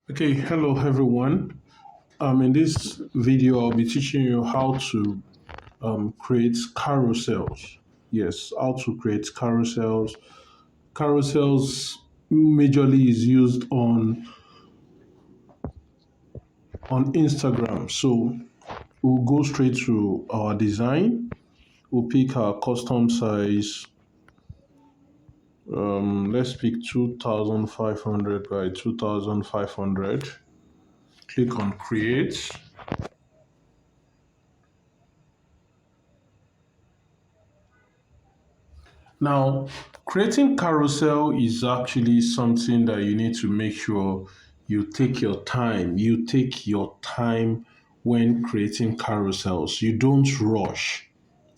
Okay, hello everyone. In this video, I'll be teaching you how to create carousels. Yes, how to create carousels. Carousels majorly is used on Instagram. So we'll go straight to our design. We'll pick our custom size. Let's pick 2500 by 2500. Click on create. Now, creating carousel is actually something that you need to make sure you take your time. You take your time when creating carousels. You don't rush.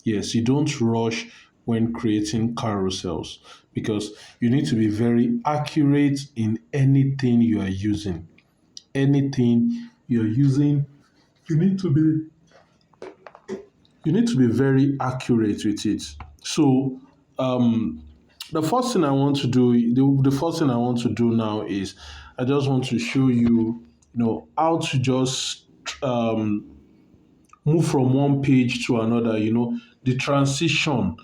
Yes, you don't rush when creating carousels because you need to be very accurate in anything you are using. Anything you're using, you need to be very accurate with it. So, the first thing I want to do, the first thing I want to do now is I just want to show you, how to just um, move from one page to another. The transition.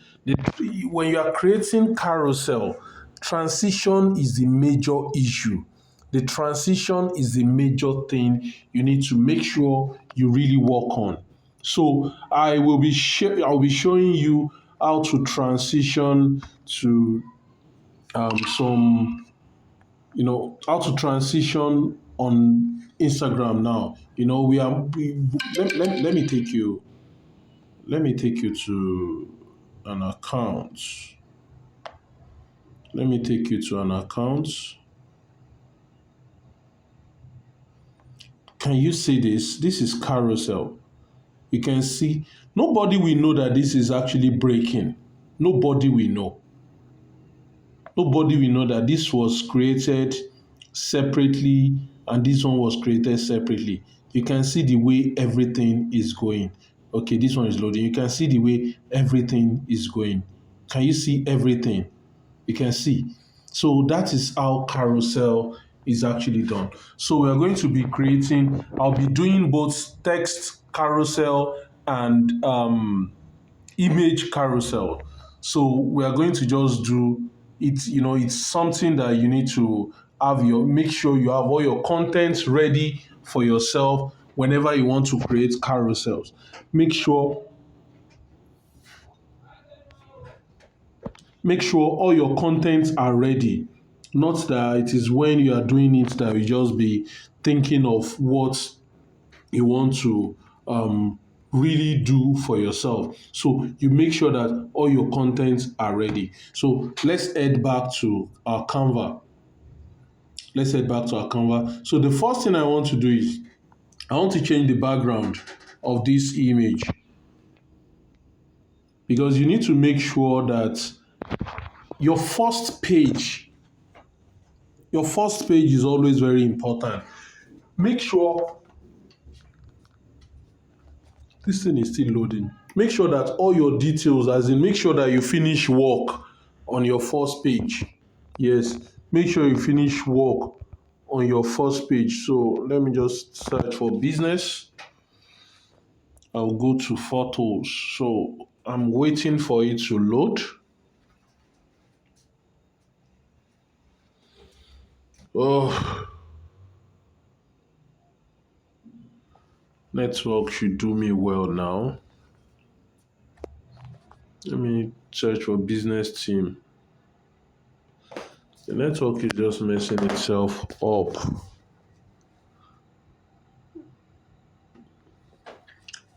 When you are creating carousel, transition is the major issue. The transition is the major thing you need to make sure you really work on. So I'll be showing you how to transition to some how to transition on Instagram now. Let me take you to an account. Let me take you to an account. Can you see this? This is carousel. You can see nobody will know that this is actually breaking. Nobody will know. Nobody will know that this was created separately and this one was created separately. You can see the way everything is going. Okay, this one is loading. You can see the way everything is going. Can you see everything? You can see. So that is how carousel is actually done. So we are going to be creating, I'll be doing both text carousel and image carousel. So we are going to just do it. It's something that you need to make sure you have all your contents ready for yourself whenever you want to create carousels. Make sure make sure all your contents are ready. Not that it is when you are doing it that you just be thinking of what you want to really do for yourself. So you make sure that all your contents are ready. So let's head back to our Canva. Let's head back to our Canva. So the first thing I want to do is I want to change the background of this image because you need to make sure that your first page, your first page is always very important. Make sure this thing is still loading. Make sure that all your details, as in make sure that you finish work on your first page. Yes, make sure you finish work on your first page. So let me just search for business. I'll go to photos. So I'm waiting for it to load. Oh, network should do me well now. Let me search for business team. The network is just messing itself up.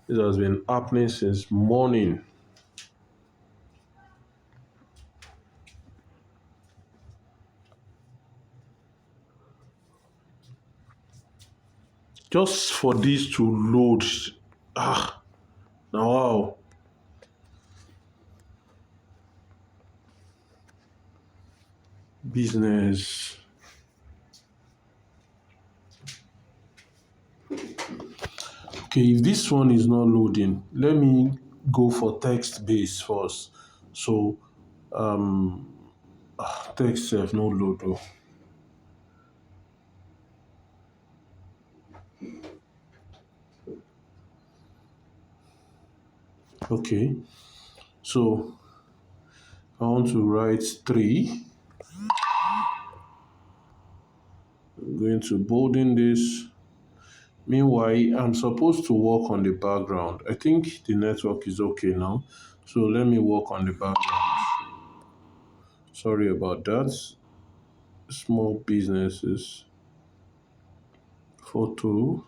This has been happening since morning. Just for this to load. Ah, now wow. Business. Okay, if this one is not loading, let me go for text base first. So text self no load. Oh. Okay, so I want to write 3. I'm going to bolden this. Meanwhile, I'm supposed to work on the background. I think the network is okay now. So let me work on the background. Sorry about that. Small businesses. Photo.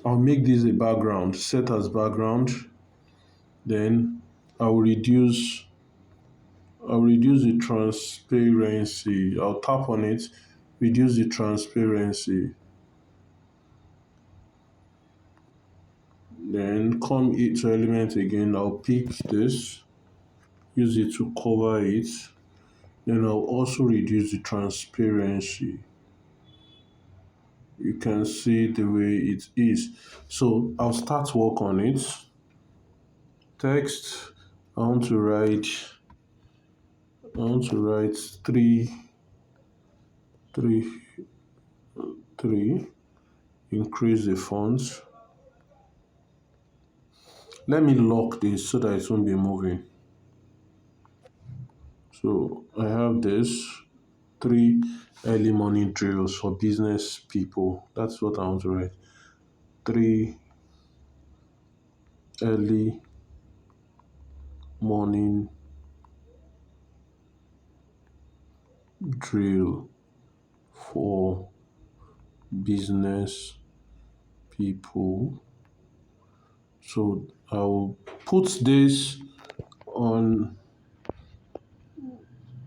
I'll make this a background. Set as background. Then I'll reduce I'll reduce the transparency. I'll tap on it, reduce the transparency. Then come to element again. I'll pick this, use it to cover it. Then I'll also reduce the transparency. You can see the way it is. So I'll start work on it. Text. I want to write 3, 3. Increase the font. Let me lock this so that it won't be moving. So I have this 3 early morning drills for business people. That's what I want to write. 3 early morning drill for business people. So I'll put this on.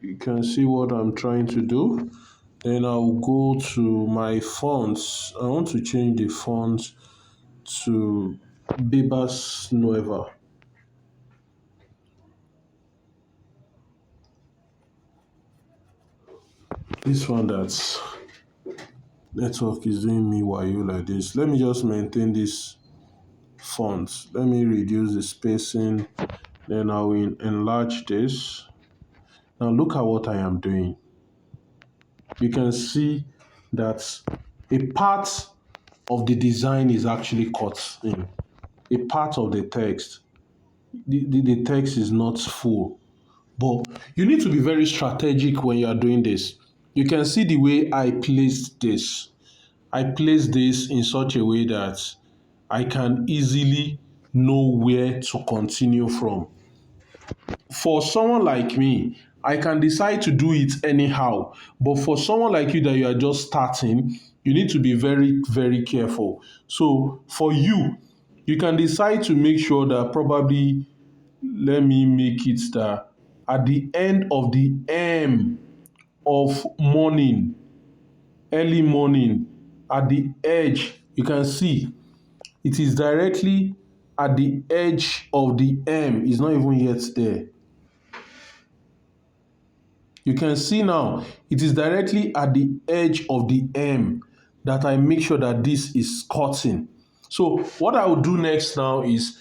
You can see what I'm trying to do. Then I'll go to my fonts. I want to change the font to Bebas Nueva. This one that's network is doing me while you like this. Let me just maintain this font. Let me reduce the spacing. Then I will enlarge this. Now look at what I am doing. You can see that a part of the design is actually cut in. A part of the text. The text is not full. But you need to be very strategic when you are doing this. You can see the way I placed this. I placed this in such a way that I can easily know where to continue from. For someone like me, I can decide to do it anyhow. But for someone like you that you are just starting, you need to be very, very careful. So for you, you can decide to make sure that probably, let me make it that at the end of the M of morning, early morning, at the edge, you can see it is directly at the edge of the M. It's not even yet there. You can see now, it is directly at the edge of the M that I make sure that this is cutting. So what I will do next now is,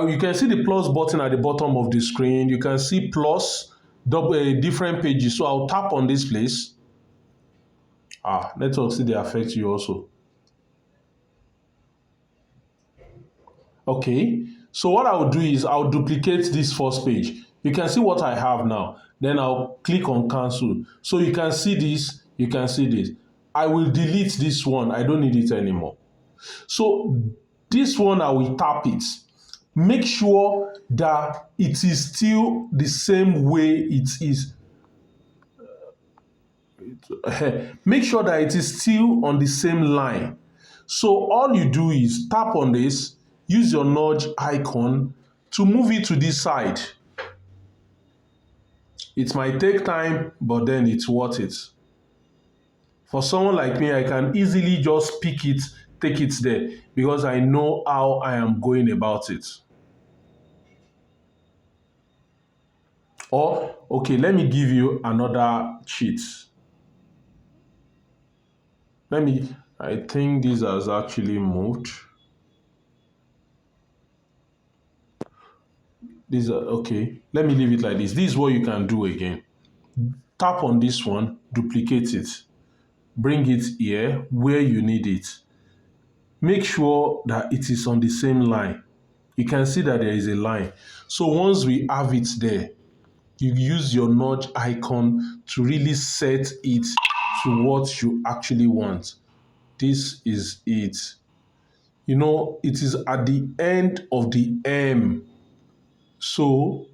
you can see the plus button at the bottom of the screen. You can see plus different pages. So I'll tap on this place. Network see they affect you also. Okay, so what I will do is I'll duplicate this first page. You can see what I have now. Then I'll click on cancel. So you can see this, you can see this. I will delete this one. I don't need it anymore. So this one, I will tap it. Make sure that it is still the same way it is. Make sure that it is still on the same line. So all you do is tap on this, use your nudge icon to move it to this side. It might take time, but then it's worth it. For someone like me, I can easily just pick it, take it there, because I know how I am going about it. Or, okay, let me give you another cheat. I think this has actually moved. These are okay. Let me leave it like this. This is what you can do again. Tap on this one, duplicate it, bring it here where you need it. Make sure that it is on the same line. You can see that there is a line. So once we have it there, you use your nudge icon to really set it to what you actually want. This is it. You know, it is at the end of the M. So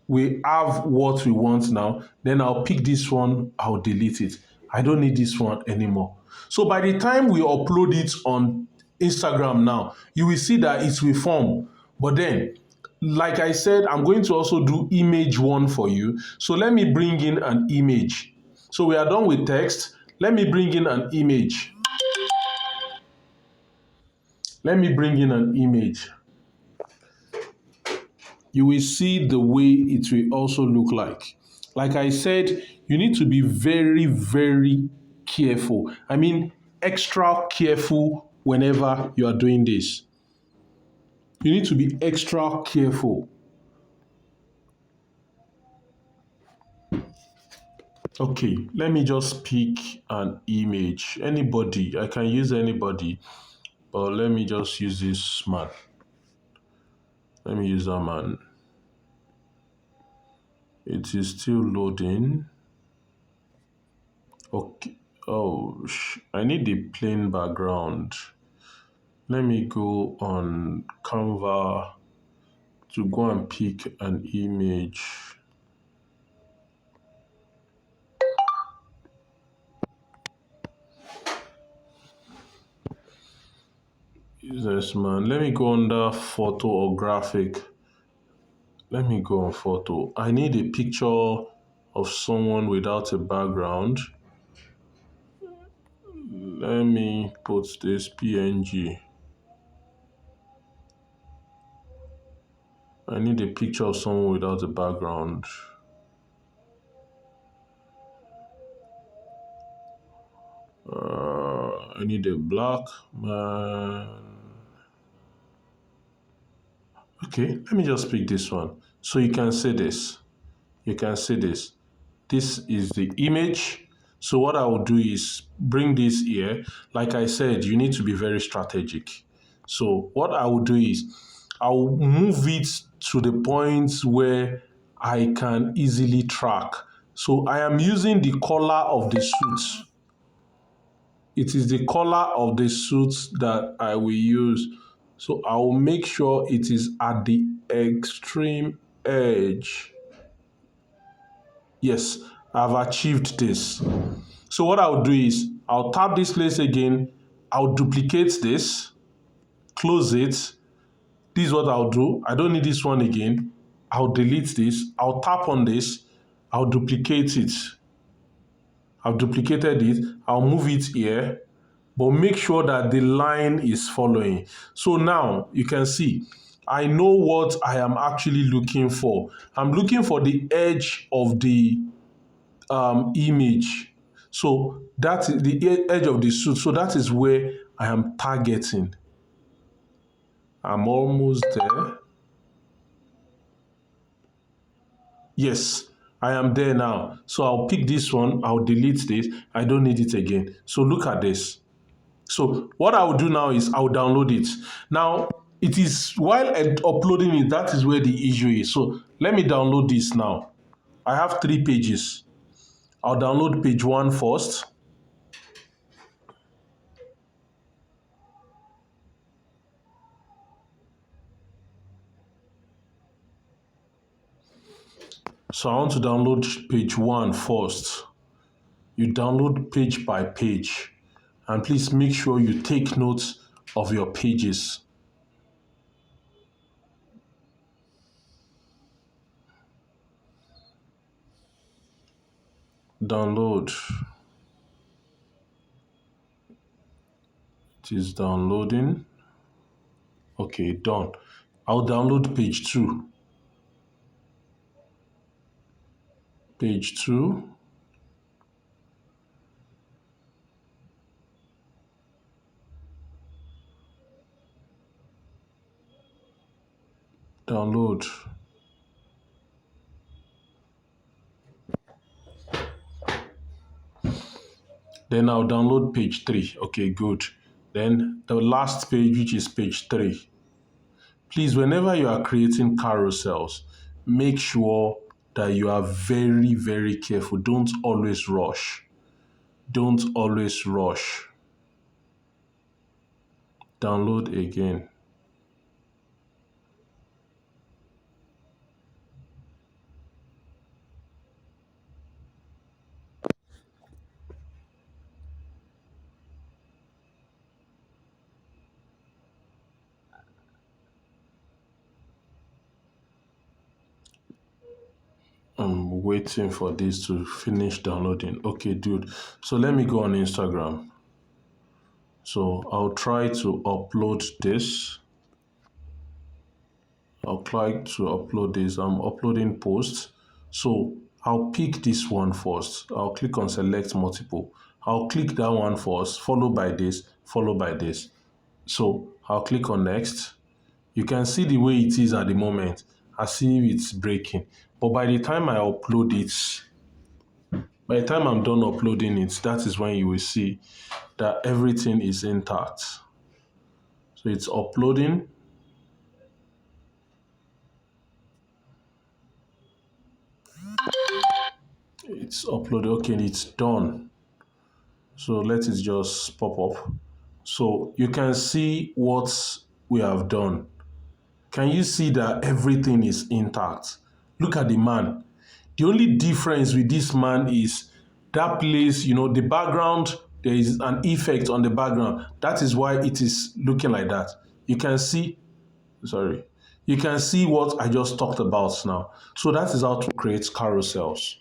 we have what we want now. Then I'll pick this one, I'll delete it. I don't need this one anymore. So by the time we upload it on Instagram now, you will see that it will form. But then, like I said, I'm going to also do image one for you. So let me bring in an image. So we are done with text. Let me bring in an image. Let me bring in an image. You will see the way it will also look like. Like I said, you need to be very, very careful. I mean, extra careful whenever you are doing this. You need to be extra careful. Okay, let me just pick an image. Anybody, I can use anybody, but let me just use this man. Let me use that man. It is still loading. Okay. Oh, I need a plain background. Let me go on Canva to go and pick an image. Yes, man. Let me go under photo or graphic. Let me go on photo. I need a picture of someone without a background. Let me put this PNG. I need a picture of someone without a background. I need a black man. Okay, let me just pick this one. So you can see this. You can see this. This is the image. So what I will do is bring this here. Like I said, you need to be very strategic. So what I will do is I'll move it to the points where I can easily track. So I am using the color of the suit. It is the color of the suit that I will use. So I will make sure it is at the extreme edge. Yes, I've achieved this. So what I'll do is I'll tap this place again. I'll duplicate this, close it. This is what I'll do. I don't need this one again. I'll delete this. I'll tap on this. I'll duplicate it. I've duplicated it. I'll move it here, but make sure that the line is following. So now you can see, I know what I am actually looking for. I'm looking for the edge of the image. So that's the edge of the suit. So that is where I am targeting. I'm almost there. Yes, I am there now. So I'll pick this one. I'll delete this. I don't need it again. So look at this. So what I will do now is I'll download it. Now, it is while uploading it, that is where the issue is. So let me download this now. I have 3 pages. I'll download page 1 first. So I want to download page 1 first. You download page by page. And please make sure you take notes of your pages. Download. It is downloading. Okay, done. I'll download page 2. Page 2. Download. Then I'll download page 3. Okay, good. Then the last page, which is page 3. Please, whenever you are creating carousels, make sure that you are very, very careful. Don't always rush. Don't always rush. Download again. I'm waiting for this to finish downloading. Okay, dude. So let me go on Instagram. So I'll try to upload this. I'll try to upload this. I'm uploading posts. So I'll pick this one first. I'll click on select multiple. I'll click that one first, followed by this, followed by this. So I'll click on next. You can see the way it is at the moment, as if it's breaking. But by the time I upload it, by the time I'm done uploading it, that is when you will see that everything is intact. So it's uploading. It's uploaded. Okay, it's done. So let it just pop up. So you can see what we have done. Can you see that everything is intact? Look at the man. The only difference with this man is that place, the background, there is an effect on the background. That is why it is looking like that. You can see, sorry, you can see what I just talked about now. So that is how to create carousels.